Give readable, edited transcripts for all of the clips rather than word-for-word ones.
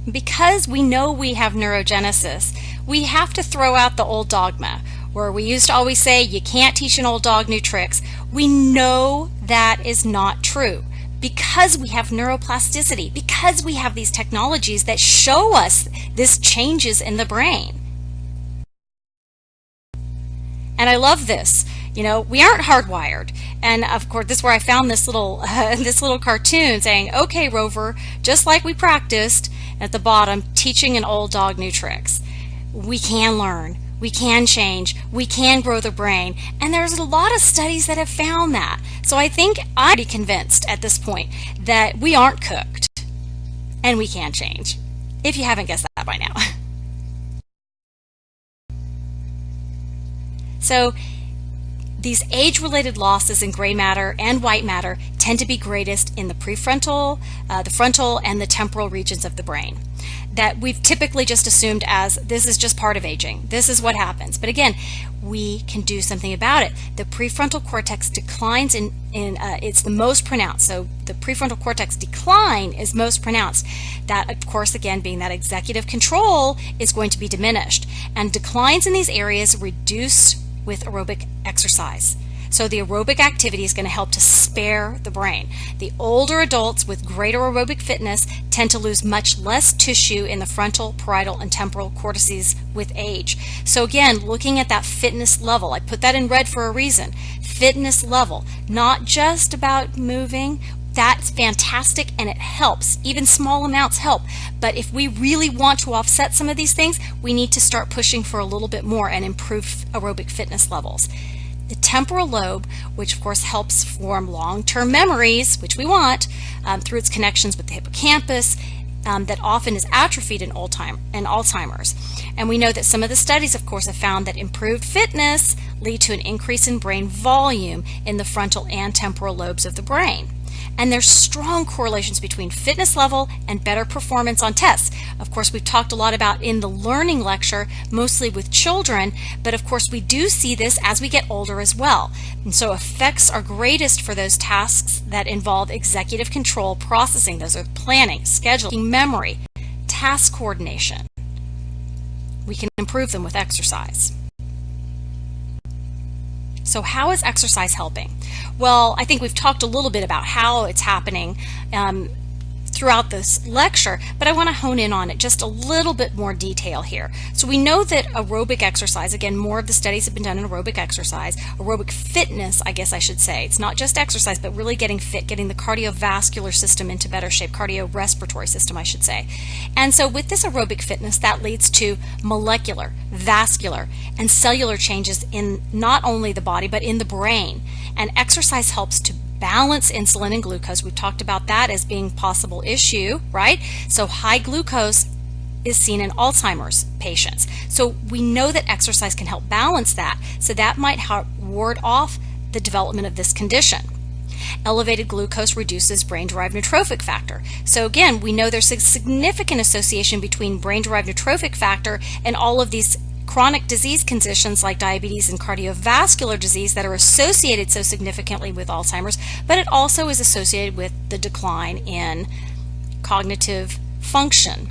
Because we know we have neurogenesis, we have to throw out the old dogma where we used to always say you can't teach an old dog new tricks. We know that is not true because we have neuroplasticity, because we have these technologies that show us this changes in the brain. And I love this. You know, we aren't hardwired. And of course, this is where I found this little this little cartoon saying, "Okay, Rover, just like we practiced at the bottom, teaching an old dog new tricks. We can learn, we can change, we can grow the brain." And there's a lot of studies that have found that. So I think I'm pretty convinced at this point that we aren't cooked and we can change, if you haven't guessed that by now. So these age-related losses in gray matter and white matter tend to be greatest in the prefrontal, the frontal, and the temporal regions of the brain that we've typically just assumed as this is just part of aging. This is what happens. But again, we can do something about it. The prefrontal cortex declines it's the most pronounced. So the prefrontal cortex decline is most pronounced. That, of course, again, being that executive control is going to be diminished. And declines in these areas reduce with aerobic exercise. So the aerobic activity is going to help to spare the brain. The older adults with greater aerobic fitness tend to lose much less tissue in the frontal, parietal, and temporal cortices with age. So again, looking at that fitness level, I put that in red for a reason. Fitness level, not just about moving. That's fantastic and it helps. Even small amounts help. But if we really want to offset some of these things, we need to start pushing for a little bit more and improve aerobic fitness levels. The temporal lobe, which of course helps form long-term memories, which we want, through its connections with the hippocampus, that often is atrophied in Alzheimer's. And we know that some of the studies, of course, have found that improved fitness lead to an increase in brain volume in the frontal and temporal lobes of the brain. And there's strong correlations between fitness level and better performance on tests. Of course, we've talked a lot about in the learning lecture, mostly with children, but of course we do see this as we get older as well. And so effects are greatest for those tasks that involve executive control processing. Those are planning, scheduling, memory, task coordination. We can improve them with exercise. So how is exercise helping? Well, I think we've talked a little bit about how it's happening throughout this lecture, but I want to hone in on it just a little bit more detail here. So we know that aerobic exercise, again, more of the studies have been done in aerobic exercise, aerobic fitness, I guess I should say. It's not just exercise, but really getting fit, getting the cardiovascular system into better shape, cardiorespiratory system, I should say. And so with this aerobic fitness, that leads to molecular, vascular, and cellular changes in not only the body, but in the brain. And exercise helps to balance insulin and glucose. We've talked about that as being a possible issue, right? So high glucose is seen in Alzheimer's patients. So we know that exercise can help balance that. So that might help ward off the development of this condition. Elevated glucose reduces brain-derived neurotrophic factor. So again, we know there's a significant association between brain-derived neurotrophic factor and all of these chronic disease conditions like diabetes and cardiovascular disease that are associated so significantly with Alzheimer's, but it also is associated with the decline in cognitive function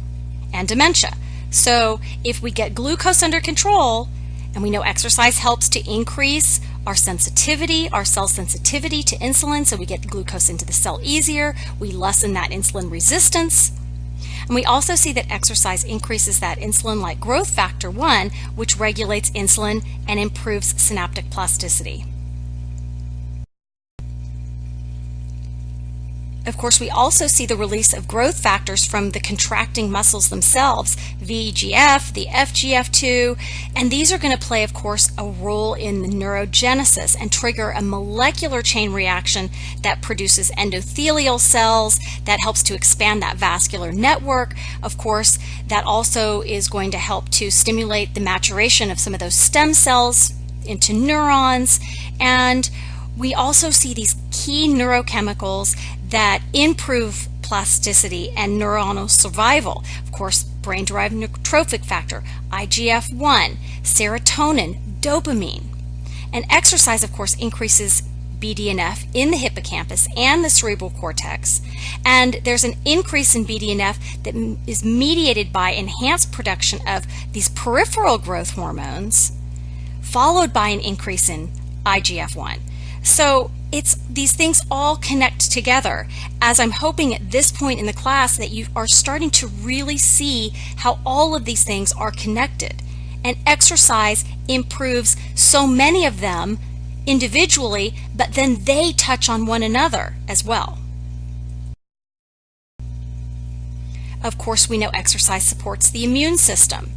and dementia. So if we get glucose under control, and we know exercise helps to increase our sensitivity, our cell sensitivity to insulin, so we get glucose into the cell easier, we lessen that insulin resistance. And we also see that exercise increases that insulin-like growth factor 1, which regulates insulin and improves synaptic plasticity. Of course, we also see the release of growth factors from the contracting muscles themselves, VEGF, the FGF2, and these are going to play, of course, a role in the neurogenesis and trigger a molecular chain reaction that produces endothelial cells that helps to expand that vascular network. Of course, that also is going to help to stimulate the maturation of some of those stem cells into neurons, and we also see these key neurochemicals that improve plasticity and neuronal survival. Of course, brain-derived neurotrophic factor, IGF-1, serotonin, dopamine. And exercise, of course, increases BDNF in the hippocampus and the cerebral cortex, and there's an increase in BDNF that is mediated by enhanced production of these peripheral growth hormones, followed by an increase in IGF-1. So these things all connect together, as I'm hoping at this point in the class that you are starting to really see how all of these things are connected. And exercise improves so many of them individually, but then they touch on one another as well. Of course, we know exercise supports the immune system.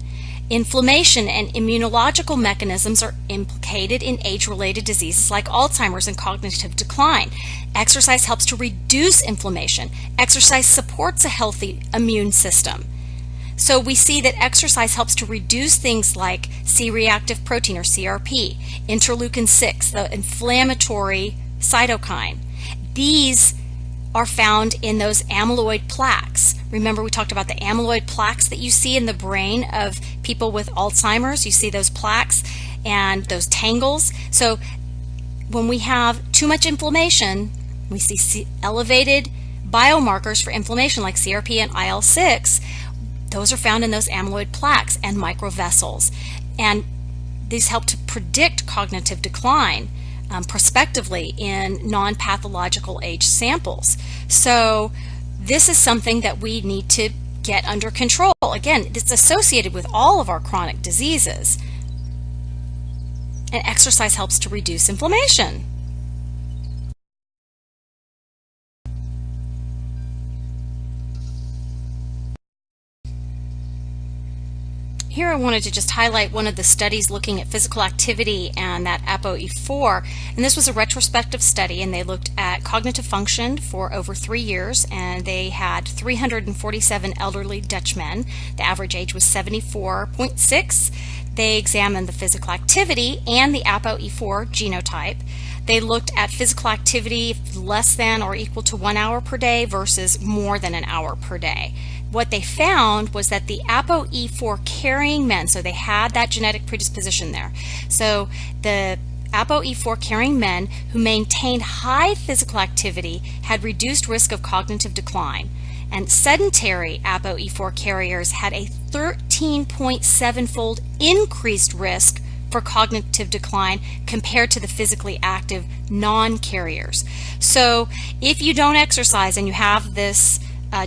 Inflammation and immunological mechanisms are implicated in age-related diseases like Alzheimer's and cognitive decline. Exercise helps to reduce inflammation. Exercise supports a healthy immune system. So we see that exercise helps to reduce things like C-reactive protein, or CRP, interleukin-6, the inflammatory cytokine. These are found in those amyloid plaques. Remember, we talked about the amyloid plaques that you see in the brain of people with Alzheimer's. You see those plaques and those tangles. So when we have too much inflammation, we see elevated biomarkers for inflammation like CRP and IL-6. Those are found in those amyloid plaques and microvessels. And these help to predict cognitive decline prospectively in non-pathological age samples. So this is something that we need to get under control. Again, it's associated with all of our chronic diseases. And exercise helps to reduce inflammation. Here I wanted to just highlight one of the studies looking at physical activity and that ApoE4, and this was a retrospective study, and they looked at cognitive function for over 3 years, and they had 347 elderly Dutch men. The average age was 74.6. They examined the physical activity and the ApoE4 genotype. They looked at physical activity less than or equal to 1 hour per day versus more than an hour per day. What they found was that the ApoE4 carrying men, so they had that genetic predisposition there. So the ApoE4 carrying men who maintained high physical activity had reduced risk of cognitive decline. And sedentary ApoE4 carriers had a 13.7-fold increased risk for cognitive decline compared to the physically active non-carriers. So if you don't exercise and you have this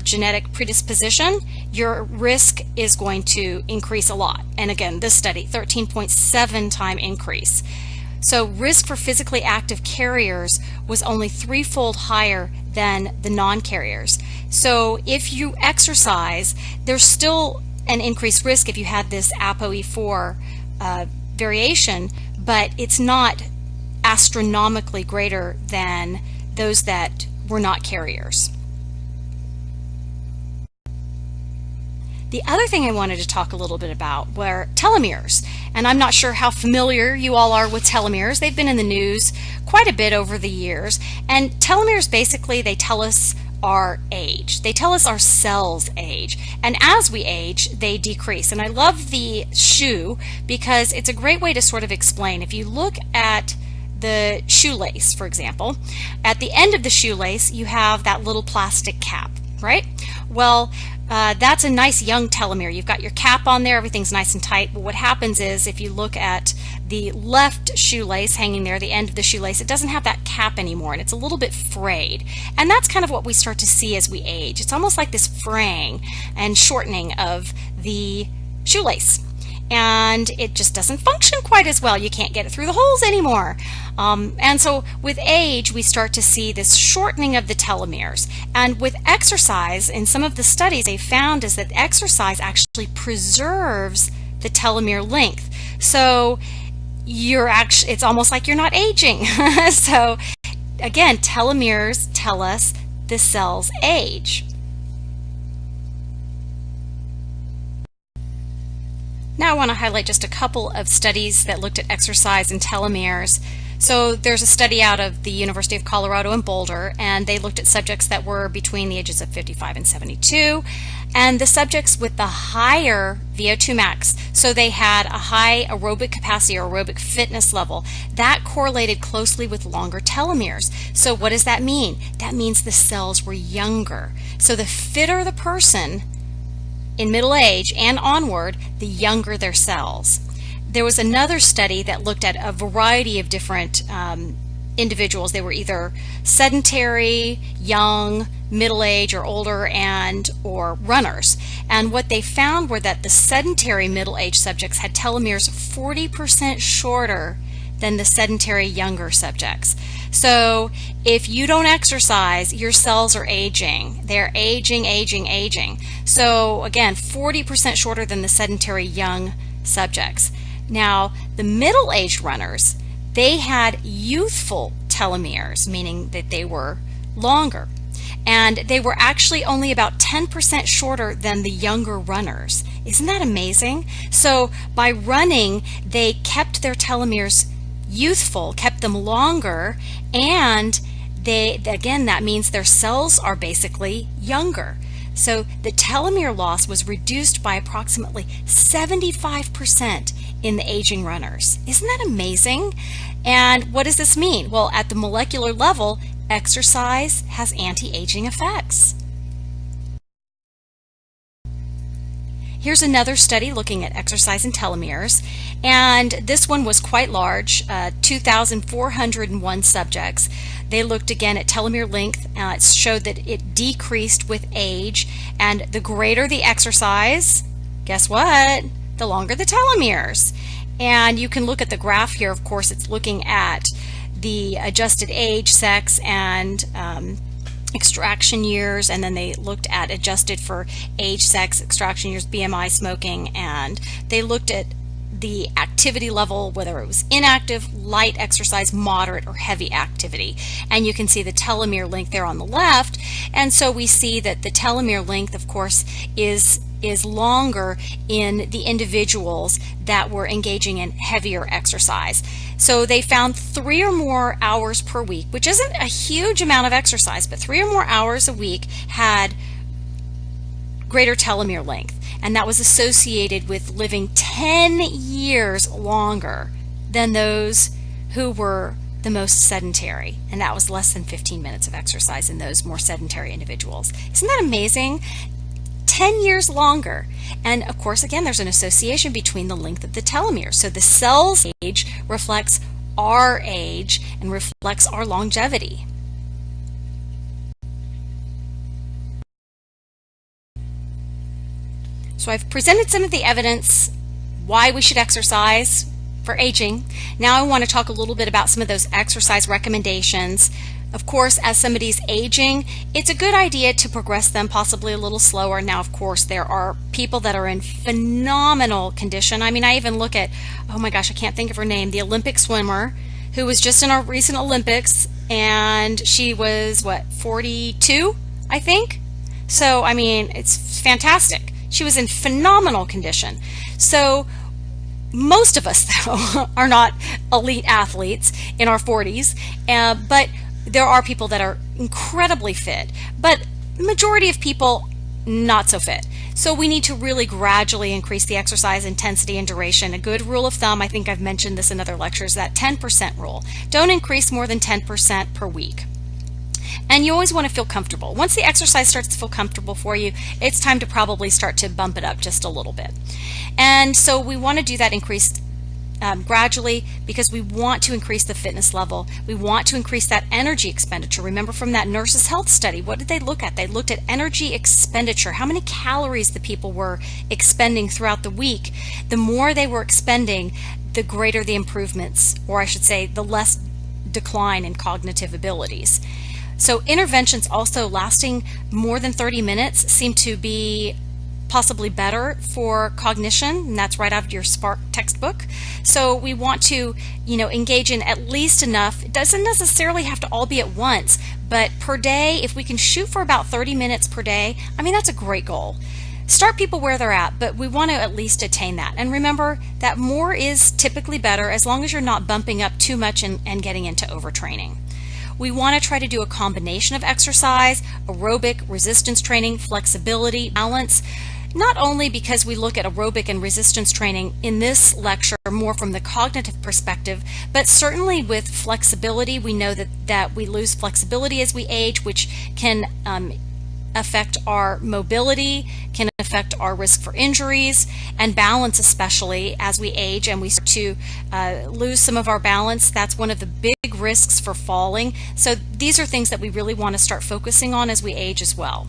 genetic predisposition, your risk is going to increase a lot. And again, this study, 13.7 time increase. So risk for physically active carriers was only 3-fold higher than the non-carriers. So if you exercise, there's still an increased risk if you had this ApoE4 variation, but it's not astronomically greater than those that were not carriers. The other thing I wanted to talk a little bit about were telomeres. And I'm not sure how familiar you all are with telomeres. They've been in the news quite a bit over the years. And telomeres, basically, they tell us our age. They tell us our cells age. And as we age, they decrease. And I love the shoe because it's a great way to sort of explain. If you look at the shoelace, for example, at the end of the shoelace, you have that little plastic cap, right? Well, that's a nice young telomere. You've got your cap on there, everything's nice and tight. But what happens is if you look at the left shoelace hanging there, the end of the shoelace, it doesn't have that cap anymore, and it's a little bit frayed. And that's kind of what we start to see as we age. It's almost like this fraying and shortening of the shoelace. And it just doesn't function quite as well. You can't get it through the holes anymore. And so with age, we start to see this shortening of the telomeres. And with exercise, in some of the studies they found is that exercise actually preserves the telomere length. So it's almost like you're not aging. So again, telomeres tell us the cell's age. Now I want to highlight just a couple of studies that looked at exercise and telomeres. So there's a study out of the University of Colorado in Boulder, and they looked at subjects that were between the ages of 55 and 72, and the subjects with the higher VO2 max, so they had a high aerobic capacity or aerobic fitness level, that correlated closely with longer telomeres. So what does that mean? That means the cells were younger. So the fitter the person in middle age and onward, the younger their cells. There was another study that looked at a variety of different individuals. They were either sedentary, young, middle age or older, and or runners. And what they found were that the sedentary middle-aged subjects had telomeres 40% shorter than the sedentary younger subjects. So if you don't exercise, your cells are aging. They're aging. So again, 40% shorter than the sedentary young subjects. Now, the middle-aged runners, they had youthful telomeres, meaning that they were longer. And they were actually only about 10% shorter than the younger runners. Isn't that amazing? So by running, they kept their telomeres youthful, kept them longer, and again, that means their cells are basically younger. So the telomere loss was reduced by approximately 75% in the aging runners. Isn't that amazing? And what does this mean? Well, at the molecular level, exercise has anti-aging effects. Here's another study looking at exercise and telomeres, and this one was quite large, 2,401 subjects. They looked again at telomere length. It showed that it decreased with age, and the greater the exercise, guess what? The longer the telomeres. And you can look at the graph here. Of course, it's looking at the adjusted age, sex, and extraction years, and then they looked at adjusted for age, sex, extraction years, BMI, smoking, and they looked at the activity level, whether it was inactive, light exercise, moderate, or heavy activity. And you can see the telomere length there on the left. And so we see that the telomere length, of course, is longer in the individuals that were engaging in heavier exercise. So they found 3 or more hours per week, which isn't a huge amount of exercise, but 3 or more hours a week had greater telomere length. And that was associated with living 10 years longer than those who were the most sedentary. And that was less than 15 minutes of exercise in those more sedentary individuals. Isn't that amazing? 10 years longer. And of course, again, there's an association between the length of the telomere. So the cell's age reflects our age and reflects our longevity. So I've presented some of the evidence why we should exercise for aging. Now I want to talk a little bit about some of those exercise recommendations. Of course, as somebody's aging, it's a good idea to progress them possibly a little slower. Now, of course, there are people that are in phenomenal condition. I mean, I even look at, oh my gosh, I can't think of her name, the Olympic swimmer who was just in our recent Olympics, and she was, what, 42, I think? So, I mean, it's fantastic. She was in phenomenal condition. So most of us, though, are not elite athletes in our 40s, but there are people that are incredibly fit. But the majority of people, not so fit. So we need to really gradually increase the exercise intensity and duration. A good rule of thumb, I think I've mentioned this in other lectures, that 10% rule. Don't increase more than 10% per week. And you always want to feel comfortable. Once the exercise starts to feel comfortable for you, it's time to probably start to bump it up just a little bit. And so we want to do that increased gradually because we want to increase the fitness level. We want to increase that energy expenditure. Remember from that Nurses Health study, what did they look at? They looked at energy expenditure, how many calories the people were expending throughout the week. The more they were expending, the greater the improvements, or I should say, the less decline in cognitive abilities. So interventions also lasting more than 30 minutes seem to be possibly better for cognition, and that's right out of your Spark textbook. So we want to, engage in at least enough. It doesn't necessarily have to all be at once, but per day, if we can shoot for about 30 minutes per day, I mean, that's a great goal. Start people where they're at, but we want to at least attain that. And remember that more is typically better as long as you're not bumping up too much and getting into overtraining. We want to try to do a combination of exercise, aerobic, resistance training, flexibility, balance, not only because we look at aerobic and resistance training in this lecture more from the cognitive perspective, but certainly with flexibility, we know that we lose flexibility as we age, which can affect our mobility, can affect our risk for injuries, and balance, especially as we age and we start to lose some of our balance. That's one of the big risks for falling. So these are things that we really want to start focusing on as we age as well.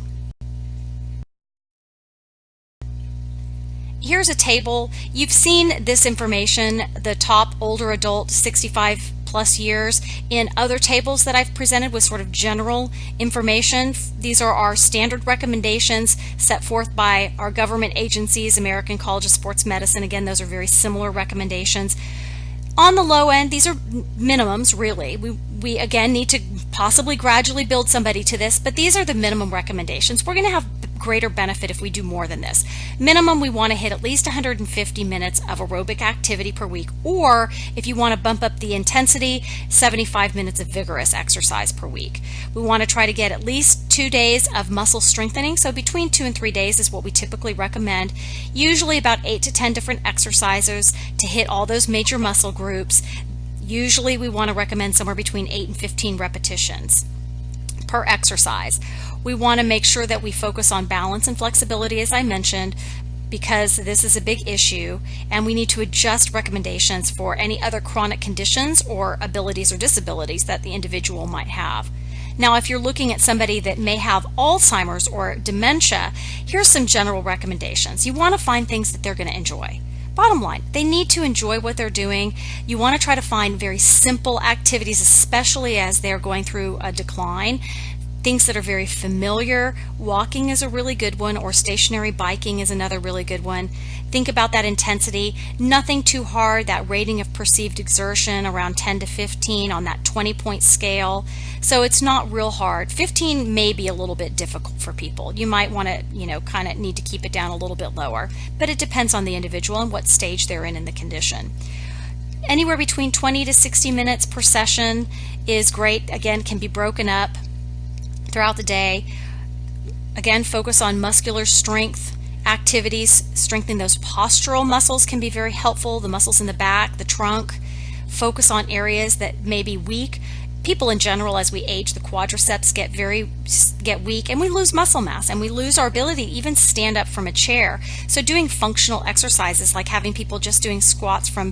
Here's a table. You've seen this information, the top older adult 65 plus years, in other tables that I've presented with sort of general information. These are our standard recommendations set forth by our government agencies, American College of Sports Medicine. Again, those are very similar recommendations. On the low end, these are minimums, really. We again need to possibly gradually build somebody to this, but these are the minimum recommendations. We're going to have greater benefit if we do more than this. Minimum, we want to hit at least 150 minutes of aerobic activity per week, or if you want to bump up the intensity, 75 minutes of vigorous exercise per week. We want to try to get at least 2 days of muscle strengthening, so between 2 and 3 days is what we typically recommend. Usually about 8 to 10 different exercises to hit all those major muscle groups. Usually we want to recommend somewhere between 8 and 15 repetitions per exercise. We want to make sure that we focus on balance and flexibility, as I mentioned, because this is a big issue, and we need to adjust recommendations for any other chronic conditions or abilities or disabilities that the individual might have. Now, if you're looking at somebody that may have Alzheimer's or dementia, here's some general recommendations. You want to find things that they're going to enjoy. Bottom line, they need to enjoy what they're doing. You want to try to find very simple activities, especially as they're going through a decline. Things that are very familiar. Walking is a really good one, or stationary biking is another really good one. Think about that intensity. Nothing too hard, that rating of perceived exertion around 10 to 15 on that 20-point scale. So it's not real hard. 15 may be a little bit difficult for people. You might want to, kind of need to keep it down a little bit lower, but it depends on the individual and what stage they're in the condition. Anywhere between 20 to 60 minutes per session is great. Again, can be broken up throughout the day. Again, focus on muscular strength activities. Strengthening those postural muscles can be very helpful. The muscles in the back, the trunk. Focus on areas that may be weak. People in general, as we age, the quadriceps get weak, and we lose muscle mass, and we lose our ability to even stand up from a chair. So doing functional exercises like having people just doing squats from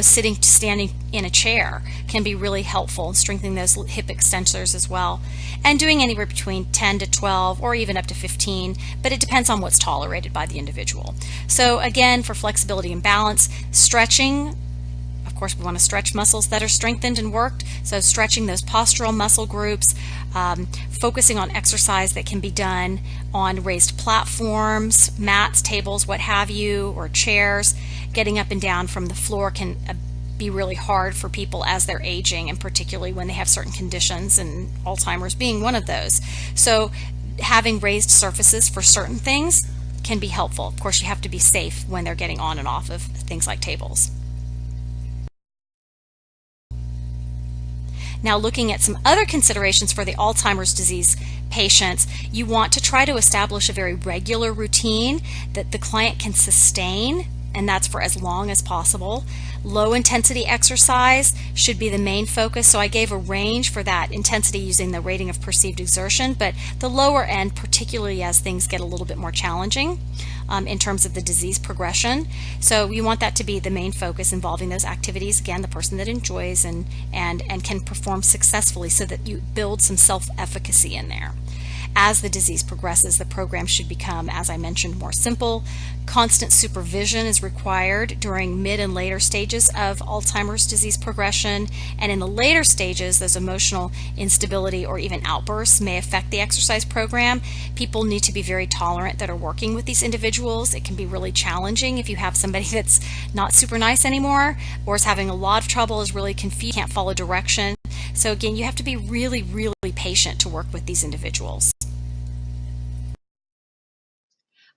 sitting to standing in a chair can be really helpful in strengthening those hip extensors as well. And doing anywhere between 10 to 12 or even up to 15, but it depends on what's tolerated by the individual. So again, for flexibility and balance, stretching. Of course, we want to stretch muscles that are strengthened and worked, so stretching those postural muscle groups, focusing on exercise that can be done on raised platforms, mats, tables, what have you, or chairs. Getting up and down from the floor can be really hard for people as they're aging, and particularly when they have certain conditions, and Alzheimer's being one of those. So having raised surfaces for certain things can be helpful. Of course, you have to be safe when they're getting on and off of things like tables. Now, looking at some other considerations for the Alzheimer's disease patients, you want to try to establish a very regular routine that the client can sustain, and that's for as long as possible. Low intensity exercise should be the main focus. So I gave a range for that intensity using the rating of perceived exertion, but the lower end, particularly as things get a little bit more challenging in terms of the disease progression. So you want that to be the main focus, involving those activities. Again, the person that enjoys and can perform successfully, so that you build some self-efficacy in there. As the disease progresses, the program should become, as I mentioned, more simple. Constant supervision is required during mid and later stages of Alzheimer's disease progression, and in the later stages, those emotional instability or even outbursts may affect the exercise program. People need to be very tolerant that are working with these individuals. It can be really challenging if you have somebody that's not super nice anymore, or is having a lot of trouble, is really confused, can't follow direction. So again, you have to be really, really patient to work with these individuals.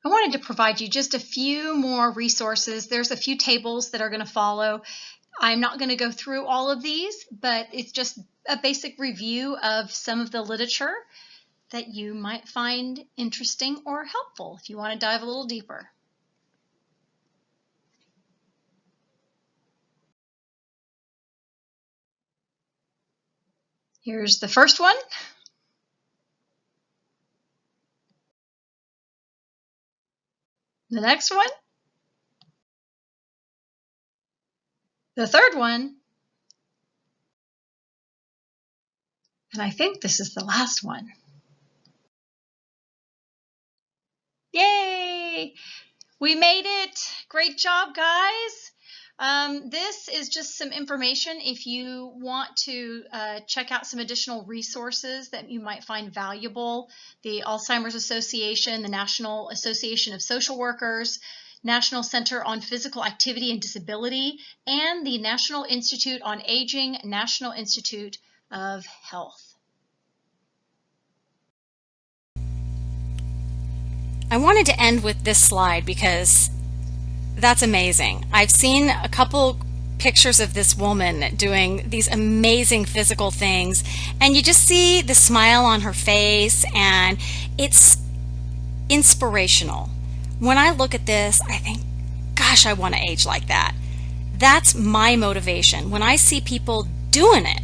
I wanted to provide you just a few more resources. There's a few tables that are going to follow. I'm not going to go through all of these, but it's just a basic review of some of the literature that you might find interesting or helpful if you want to dive a little deeper. Here's the first one. The next one. The third one. And I think this is the last one. Yay! We made it! Great job, guys! This is just some information if you want to check out some additional resources that you might find valuable. The Alzheimer's Association, the National Association of Social Workers, National Center on Physical Activity and Disability, and the National Institute on Aging, National Institute of Health. I wanted to end with this slide because that's amazing. I've seen a couple pictures of this woman doing these amazing physical things, and you just see the smile on her face, and it's inspirational. When I look at this, I think, gosh, I want to age like that. That's my motivation. When I see people doing it,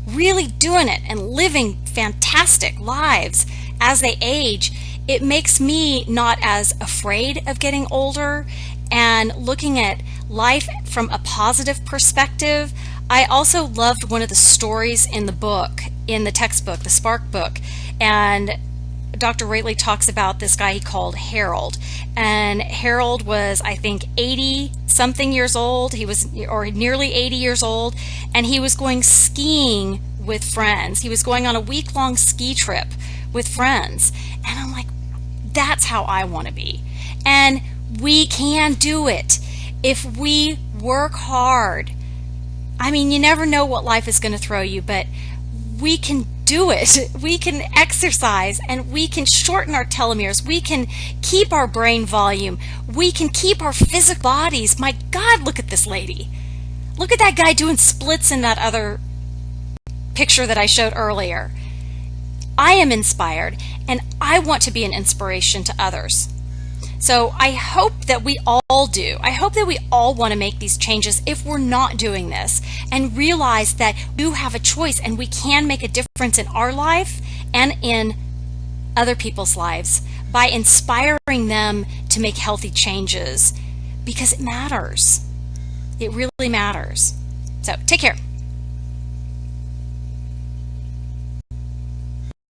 really doing it, and living fantastic lives as they age, it makes me not as afraid of getting older and looking at life from a positive perspective. I also loved one of the stories in the book, in the textbook, the Spark book, and Dr. Rately talks about this guy he called Harold. And Harold was, I think, 80 something years old. He was, or nearly 80 years old, and he was going skiing with friends. He was going on a week-long ski trip with friends. And I'm like, that's how I want to be. And we can do it if we work hard. I mean, you never know what life is going to throw you, but we can do it. We can exercise, and we can shorten our telomeres. We can keep our brain volume. We can keep our physical bodies. My God, look at this lady. Look at that guy doing splits in that other picture that I showed earlier. I am inspired, and I want to be an inspiration to others. So I hope that we all do. I hope that we all want to make these changes if we're not doing this, and realize that you have a choice, and we can make a difference in our life and in other people's lives by inspiring them to make healthy changes, because it matters. It really matters. So take care.